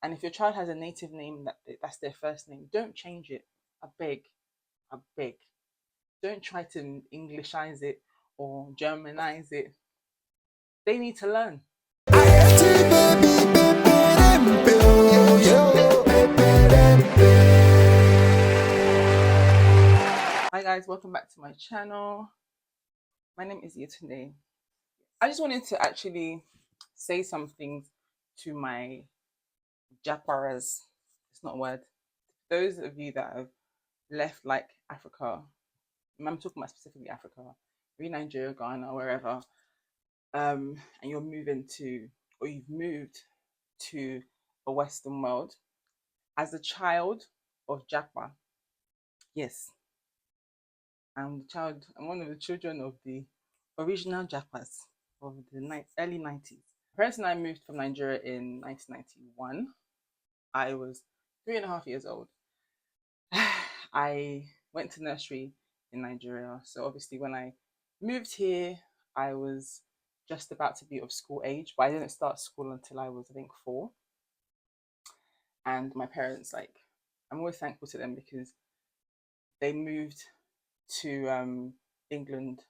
And if your child has a native name that's their first name, don't change it. I beg, I beg. Don't try to Englishize it or Germanize it. They need to learn. Hi guys, welcome back to my channel. My name is Yetunde. I just wanted to actually say some things to my Japaras. It's not a word. Those of you that have left like Africa, I'm talking about specifically Africa, maybe Nigeria, Ghana, wherever, and you're moving to, or you've moved to a Western world. As a child of JAPA, yes, I'm one of the children of the original JAPAs of the early 90s. My parents and I moved from Nigeria in 1991. I was 3.5 years old. I went to nursery in Nigeria. So obviously when I moved here, I was just about to be of school age, but I didn't start school until I was, I think, 4. And my parents, like, I'm always thankful to them because they moved to England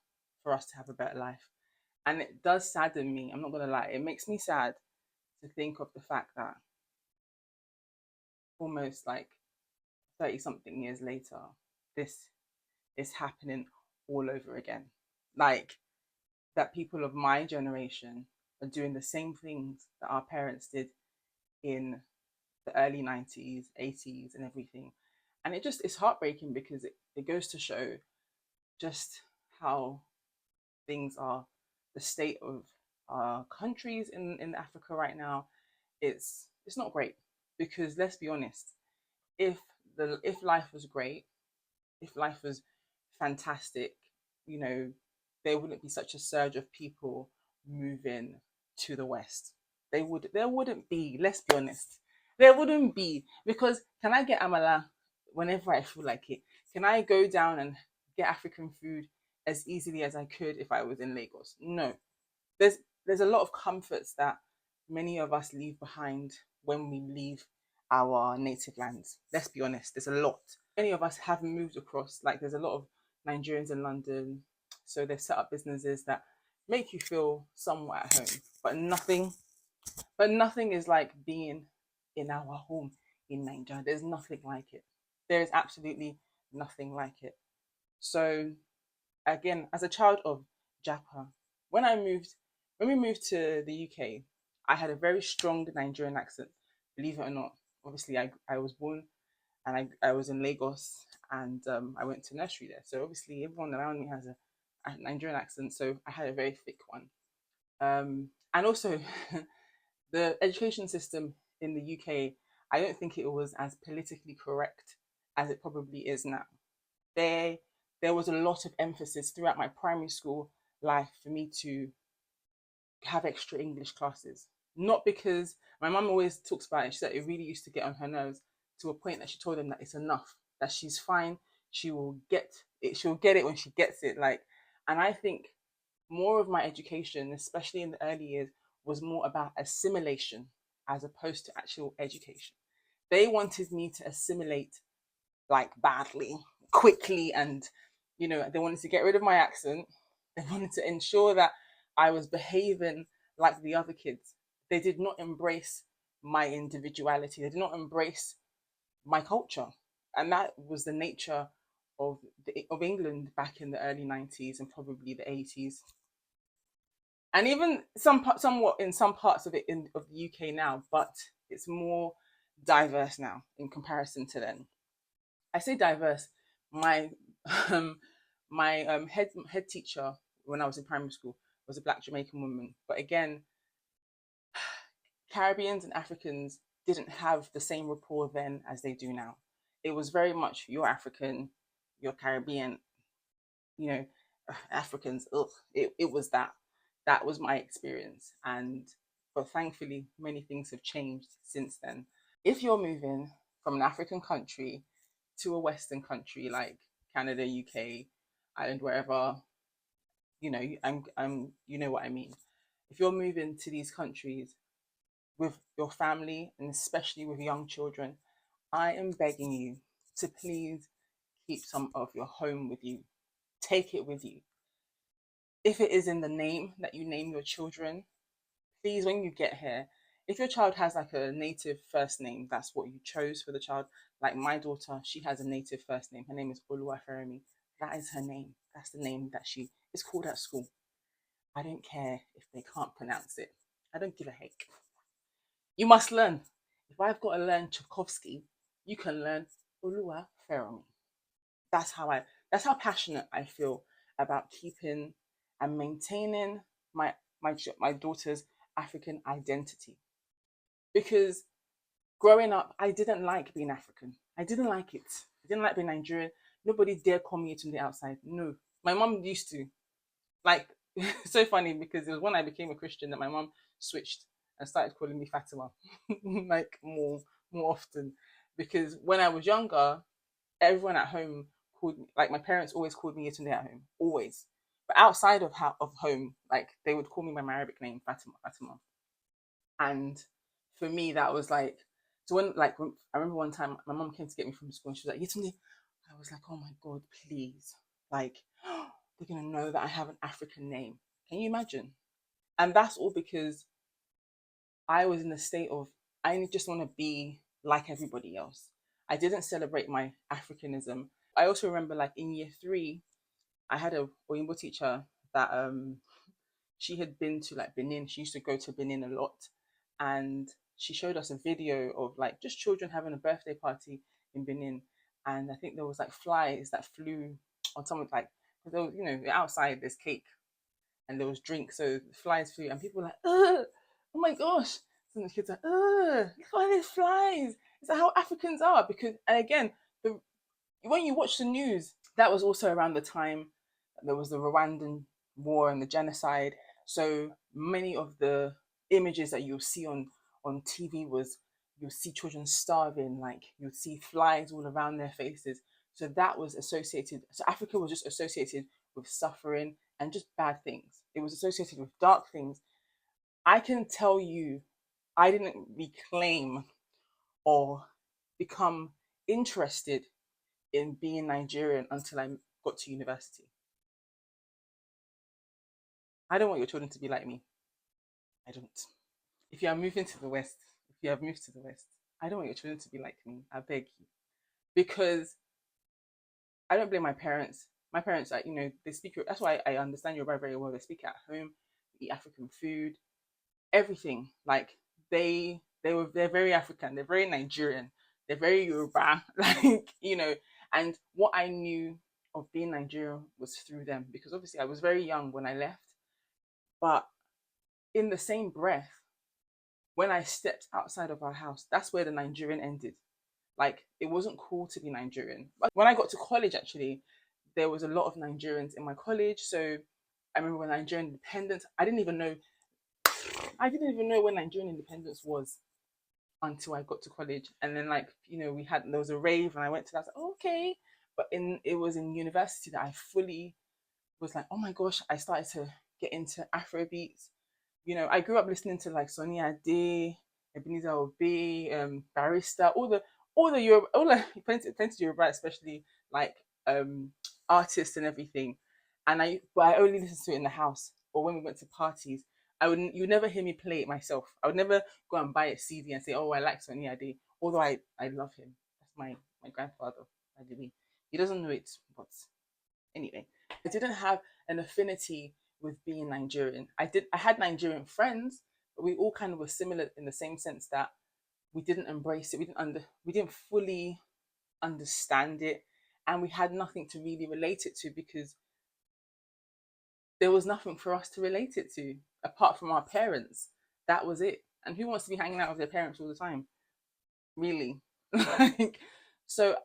for us to have a better life. And it does sadden me, I'm not gonna lie, it makes me sad to think of the fact that almost like 30 something years later, this is happening all over again. Like, that people of my generation are doing the same things that our parents did in the early 90s, 80s, and everything. And it's heartbreaking because it goes to show just how things are, the state of our countries in Africa right now. It's not great because let's be honest, if if life was great, if life was fantastic, you know, there wouldn't be such a surge of people moving to the West. There wouldn't be, let's be honest. There wouldn't be because can I get amala whenever I feel like it? Can I go down and get African food as easily as I could if I was in Lagos? No. There's there's a lot of comforts that many of us leave behind when we leave our native lands. Let's be honest, there's a lot. Many of us have moved across, like there's a lot of Nigerians in London, so they've set up businesses that make you feel somewhat at home, but nothing is like being in our home in Nigeria. There's nothing like it. There is absolutely nothing like it. So again, as a child of JAPA, when I moved, when we moved to the UK, I had a very strong Nigerian accent. Believe it or not, obviously I was born and I was in Lagos and I went to nursery there. So obviously everyone around me has a Nigerian accent, so I had a very thick one. And also, the education system in the UK, I don't think it was as politically correct as it probably is now. There, there was a lot of emphasis throughout my primary school life for me to have extra English classes. Not because my mum always talks about it. She said it really used to get on her nerves to a point that she told them that it's enough, that she's fine. She will get it. She'll get it when she gets it. Like, and I think more of my education, especially in the early years, was more about assimilation as opposed to actual education. They wanted me to assimilate like badly, quickly, and they wanted to get rid of my accent. They wanted to ensure that I was behaving like the other kids. They did not embrace my individuality. They did not embrace my culture, and that was the nature of England back in the early 90s and probably the 80s, and even somewhat in some parts of of the UK now, but it's more diverse now in comparison to then. I say diverse. My um, my head teacher when I was in primary school was a Black Jamaican woman, but again, Caribbeans and Africans didn't have the same rapport then as they do now. It was very much you're African, you're Caribbean, you know, Africans. Ugh, it was that. That was my experience, and but thankfully, many things have changed since then. If you're moving from an African country to a Western country like Canada, UK, Ireland, wherever, I'm you know what I mean. If you're moving to these countries, with your family and especially with young children, I am begging you to please keep some of your home with you. Take it with you. If it is in the name that you name your children, please, when you get here, if your child has like a native first name, that's what you chose for the child. Like my daughter, she has a native first name. Her name is Oluwaferemi. That is her name. That's the name that she is called at school. I don't care if they can't pronounce it. I don't give a heck. You must learn. If I've got to learn Tchaikovsky, you can learn Oluwaferemi. That's how I. That's how passionate I feel about keeping and maintaining my daughter's African identity. Because growing up, I didn't like being African. I didn't like it. I didn't like being Nigerian. Nobody dare call me from the outside. No, my mom used to. Like, it's so funny because it was when I became a Christian that my mom switched and started calling me Fatima, like more often. Because when I was younger, everyone at home called me, like my parents always called me Yetunde at home, always. But outside of home, like they would call me by my Arabic name, Fatima, Fatima. And for me, that was like, so when I remember one time my mom came to get me from school and she was like, Yetunde, I was like, oh my God, please. Like, they're going to know that I have an African name. Can you imagine? And that's all because I was in the state of, I just want to be like everybody else. I didn't celebrate my Africanism. I also remember like in year three, I had a Oyinbo teacher that she had been to like Benin. She used to go to Benin a lot. And she showed us a video of like just children having a birthday party in Benin. And I think there was like flies that flew on someone like, there was, outside there's cake and there was drink. So the flies flew and people were like, oh my gosh. And the kids are like, look at all these flies. Is that how Africans are? Because, and again, when you watch the news, that was also around the time there was the Rwandan war and the genocide. So many of the images that you'll see on TV was you'll see children starving, like you'll see flies all around their faces. So that was associated. So Africa was just associated with suffering and just bad things. It was associated with dark things. I can tell you, I didn't reclaim or become interested in being Nigerian until I got to university. I don't want your children to be like me. I don't. If you are moving to the West, if you have moved to the West, I don't want your children to be like me. I beg you. Because I don't blame my parents. My parents, they speak, that's why I understand Yoruba very well. They speak at home, eat African food, everything. Like they're very African, they're very Nigerian, they're very Yoruba, and what I knew of being Nigerian was through them because obviously I was very young when I left. But in the same breath, when I stepped outside of our house, that's where the Nigerian ended. Like it wasn't cool to be Nigerian. But when I got to college, actually, there was a lot of Nigerians in my college. So I remember when Nigerian Independence, I didn't even know when Nigerian Independence was until I got to college. And then there was a rave and I went to that. I was like, oh, okay. But it was in university that I fully was like, oh my gosh, I started to get into Afro beats. I grew up listening to like Sonny Ade, Ebenezer Obey, Barrister, all the Yoruba, all like plenty of Yoruba, especially like artists and everything. But I only listened to it in the house or when we went to parties. You would never hear me play it myself. I would never go and buy a CD and say, oh, I like Sonny Ade, although I love him. That's my grandfather, by the way. He doesn't know it, but anyway, I didn't have an affinity with being Nigerian. I had Nigerian friends, but we all kind of were similar in the same sense that we didn't embrace it. We didn't fully understand it, and we had nothing to really relate it to because there was nothing for us to relate it to apart from our parents. That was it. And who wants to be hanging out with their parents all the time? Really? Like, so,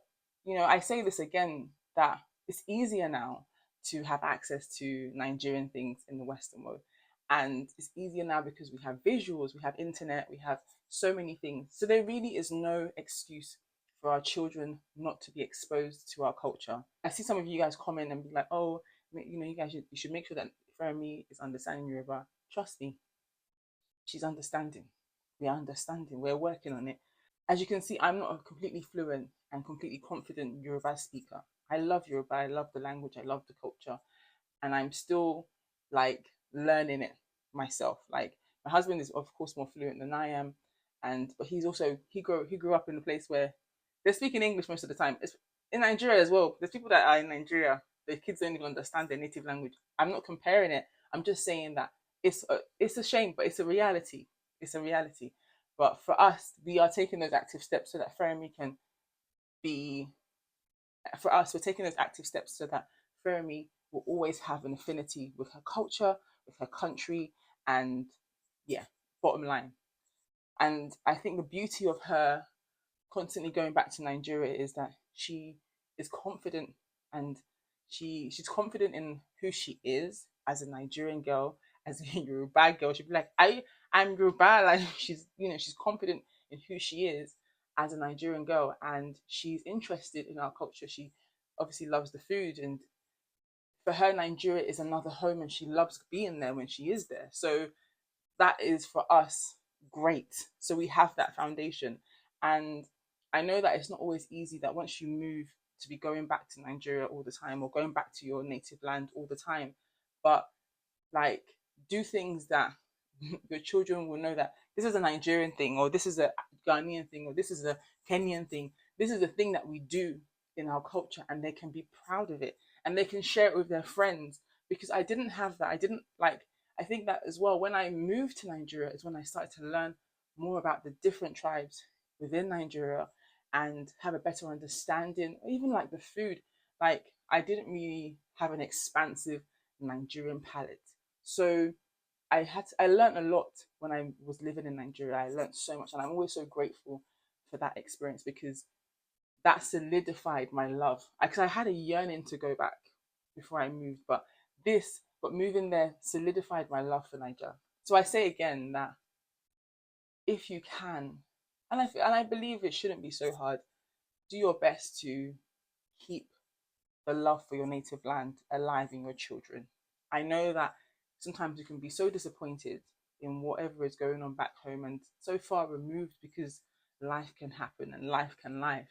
I say this again that it's easier now to have access to Nigerian things in the Western world. And it's easier now because we have visuals, we have internet, we have so many things. So there really is no excuse for our children not to be exposed to our culture. I see some of you guys comment and be like, oh, you should make sure that Fermi is understanding Yoruba. Trust me, she's understanding. we are understanding, we're working on it. As you can see, I'm not a completely fluent and completely confident Yoruba speaker. I love Yoruba, I love the language, I love the culture, and I'm still like learning it myself. Like my husband is of course more fluent than I am, and but he's also he grew up in a place where they're speaking English most of the time. It's in Nigeria as well. There's people that are in Nigeria, the kids don't even understand their native language. I'm not comparing it. I'm just saying that it's a shame, but it's a reality. It's a reality. But for us, we are taking those active steps so that Fermi can be. For us, we're taking those active steps so that Fermi will always have an affinity with her culture, with her country, and yeah, bottom line. And I think the beauty of her constantly going back to Nigeria is that she is confident, and she's confident in who she is as a Nigerian girl, as a Yoruba girl. She'd be like, I'm Yoruba. Like she's confident in who she is as a Nigerian girl, and she's interested in our culture. She obviously loves the food, and for her, Nigeria is another home, and she loves being there when she is there. So that is for us great. So we have that foundation. And I know that it's not always easy that once you move to be going back to Nigeria all the time or going back to your native land all the time. But like do things that your children will know that this is a Nigerian thing, or this is a Ghanaian thing, or this is a Kenyan thing. This is a thing that we do in our culture, and they can be proud of it, and they can share it with their friends. Because I didn't have that. I didn't like. I think that as well. When I moved to Nigeria, is when I started to learn more about the different tribes within Nigeria and have a better understanding, even like the food. Like I didn't really have an expansive Nigerian palate. So I learned a lot when I was living in Nigeria. I learned so much, and I'm always so grateful for that experience because that solidified my love. Because I had a yearning to go back before I moved, but moving there solidified my love for Nigeria. So I say again that if you can, and I believe it shouldn't be so hard, do your best to keep the love for your native land alive in your children. I know that sometimes you can be so disappointed in whatever is going on back home and so far removed because life can happen and life can life.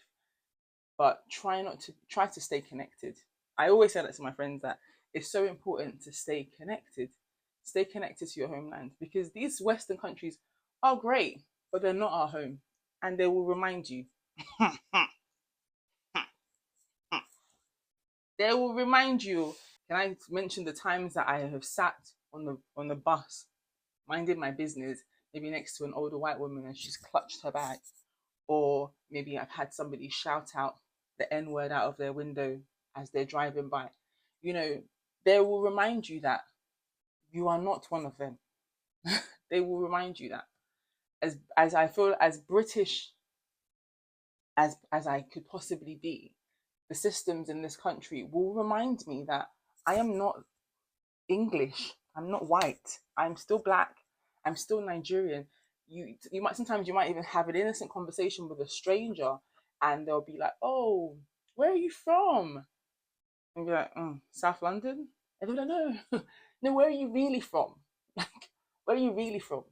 But try to stay connected. I always say that to my friends that it's so important to stay connected. Stay connected to your homeland because these Western countries are great, but they're not our home. And they will remind you. They will remind you. Can I mention the times that I have sat on the bus, minding my business, maybe next to an older white woman and she's clutched her bag, or maybe I've had somebody shout out the N word out of their window as they're driving by. You know, they will remind you that you are not one of them. They will remind you that as I feel as British as I could possibly be, the systems in this country will remind me that I am not English. I'm not white. I'm still black. I'm still Nigerian. You might even have an innocent conversation with a stranger, and they'll be like, "Oh, where are you from?" And be like, "South London." And they'll be like, "No, no. Where are you really from? Like, where are you really from?"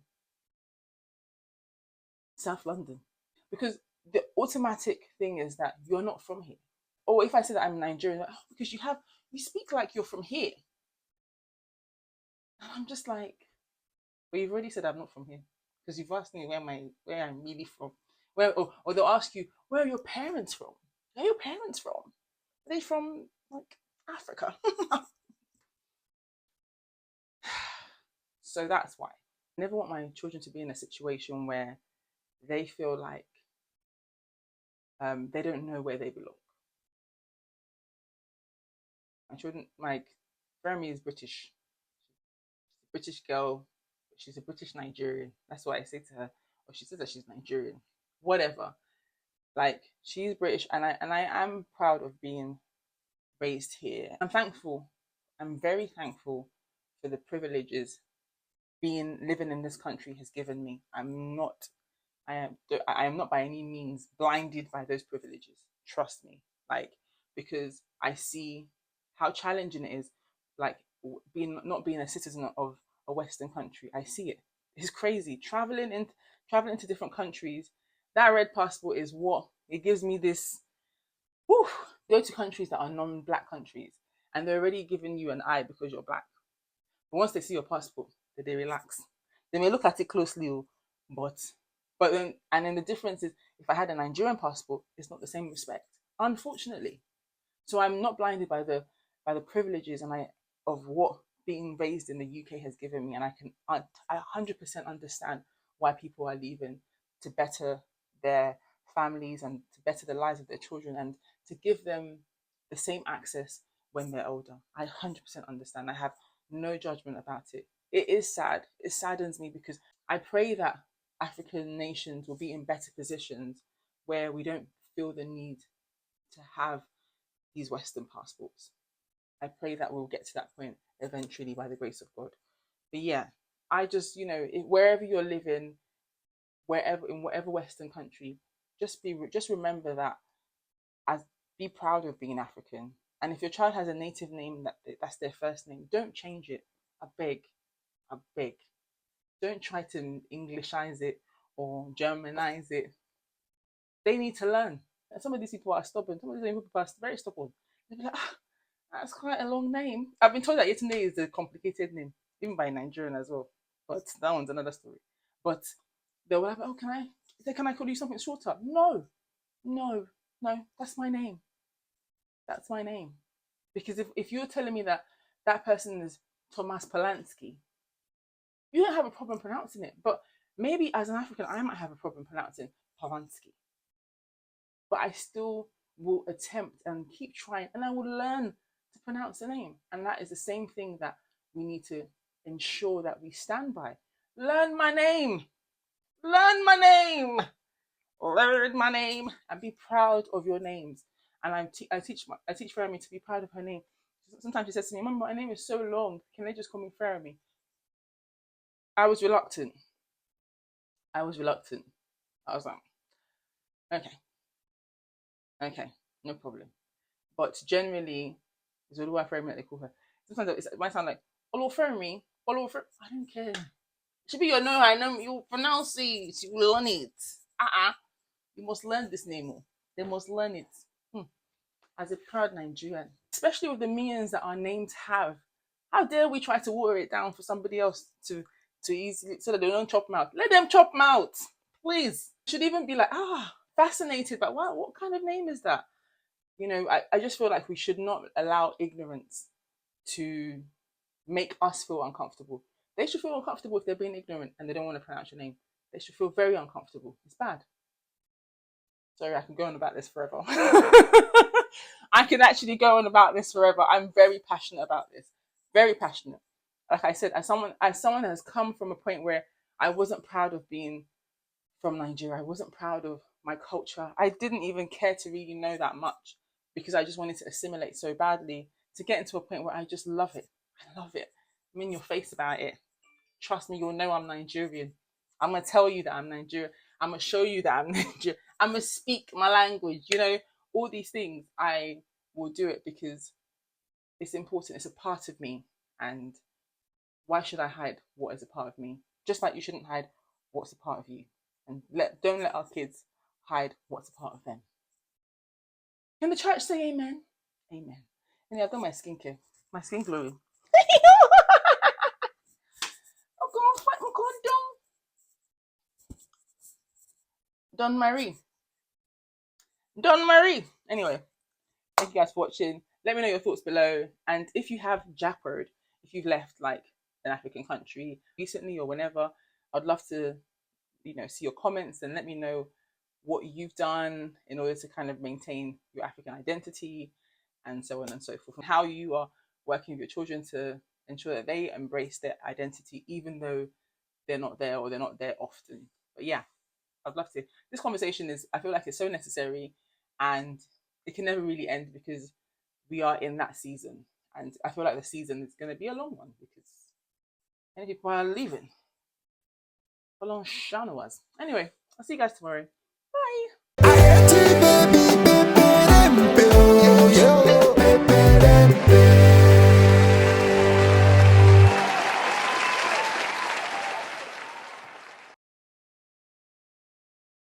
South London, because the automatic thing is that you're not from here. Or if I say that I'm Nigerian, like, oh, because you speak like you're from here. And I'm just like, but you've already said I'm not from here because you've asked me where I'm really from. Or they'll ask you, where are your parents from? Where are your parents from? Are they from like Africa? So that's why. I never want my children to be in a situation where they feel like they don't know where they belong. My children, like, Fermi is British. She's a British girl. She's a British Nigerian. That's what I say to her. Or she says that she's Nigerian. Whatever. Like she's British, and I am proud of being raised here. I'm thankful. I'm very thankful for the privileges being living in this country has given me. I am not by any means blinded by those privileges. Trust me. Like because I see how challenging it is like being not being a citizen of a Western country. I see it. It's crazy. traveling to different countries, that red passport is what it gives me this. Whew, go to countries that are non-black countries, and they're already giving you an eye because you're black. But once they see your passport, they relax. They may look at it closely, but then the difference is if I had a Nigerian passport, it's not the same respect, unfortunately. So I'm not blinded by the privileges of what being raised in the UK has given me, and I 100% understand why people are leaving to better their families and to better the lives of their children and to give them the same access when they're older. I 100% understand. I have no judgment about it. It is sad. It saddens me because I pray that African nations will be in better positions where we don't feel the need to have these Western passports. I pray that we'll get to that point eventually by the grace of God. But yeah, I just, wherever you're living, in whatever Western country, just remember that as be proud of being African. And if your child has a native name that's their first name, don't change it. I beg, I beg. Don't try to Englishize it or Germanize it. They need to learn. And some of these people are stubborn. Some of these people are very stubborn. They'll be like, that's quite a long name. I've been told that Yetunde is a complicated name, even by Nigerian as well. But that one's another story. But they were like, oh, can I call you something shorter? No, that's my name. That's my name. Because if you're telling me that person is Thomas Polanski, you don't have a problem pronouncing it. But maybe as an African, I might have a problem pronouncing Polanski. But I still will attempt and keep trying, and I will learn to pronounce the name. And that is the same thing that we need to ensure that we stand by. Learn my name. Learn my name. Learn my name, and be proud of your names. And I teach Fermi to be proud of her name. Sometimes she says to me, "Mama, my name is so long. Can they just call me Fermi?" I was reluctant. I was like, okay, no problem. But generally, it's Oluwa Fermi that they call her. Sometimes it might sound like Oluwa Fermi. I don't care. It should be your no. I know you pronounce it. You learn it. You must learn this name. They must learn it. As a proud Nigerian, especially with the millions that our names have, how dare we try to water it down for somebody else to easily, so that they don't chop them out? Let them chop them out, please. Should even be like, fascinated by what kind of name is that? I just feel like we should not allow ignorance to make us feel uncomfortable. They should feel uncomfortable if they're being ignorant and they don't want to pronounce your name. They should feel very uncomfortable. It's bad. Sorry, I can go on about this forever. I can actually go on about this forever. I'm very passionate about this. Very passionate. Like I said, as someone that has come from a point where I wasn't proud of being from Nigeria. I wasn't proud of my culture. I didn't even care to really know that much because I just wanted to assimilate so badly, to get into a point where I just love it. I love it. I'm in your face about it. Trust me, you'll know I'm Nigerian. I'm going to tell you that I'm Nigerian. I'm going to show you that I'm Nigerian. I'm going to speak my language. All these things, I will do it because it's important. It's a part of me. And why should I hide what is a part of me? Just like you shouldn't hide what's a part of you. And don't let our kids hide what's a part of them. Can the church say amen? Amen. And I've done my skincare. My skin glowing. I'm going to fight my condom. Don Marie. Anyway, thank you guys for watching. Let me know your thoughts below. And if you have JAPA'd, if you've left like an African country recently or whenever, I'd love to, see your comments and let me know what you've done in order to kind of maintain your African identity and so on and so forth. And how you are working with your children to ensure that they embrace their identity, even though they're not there or they're not there often. But yeah, I'd love to. This conversation I feel like it's so necessary, and it can never really end because we are in that season. And I feel like the season is going to be a long one because many people are leaving. A long shana was. Anyway, I'll see you guys tomorrow. Bye.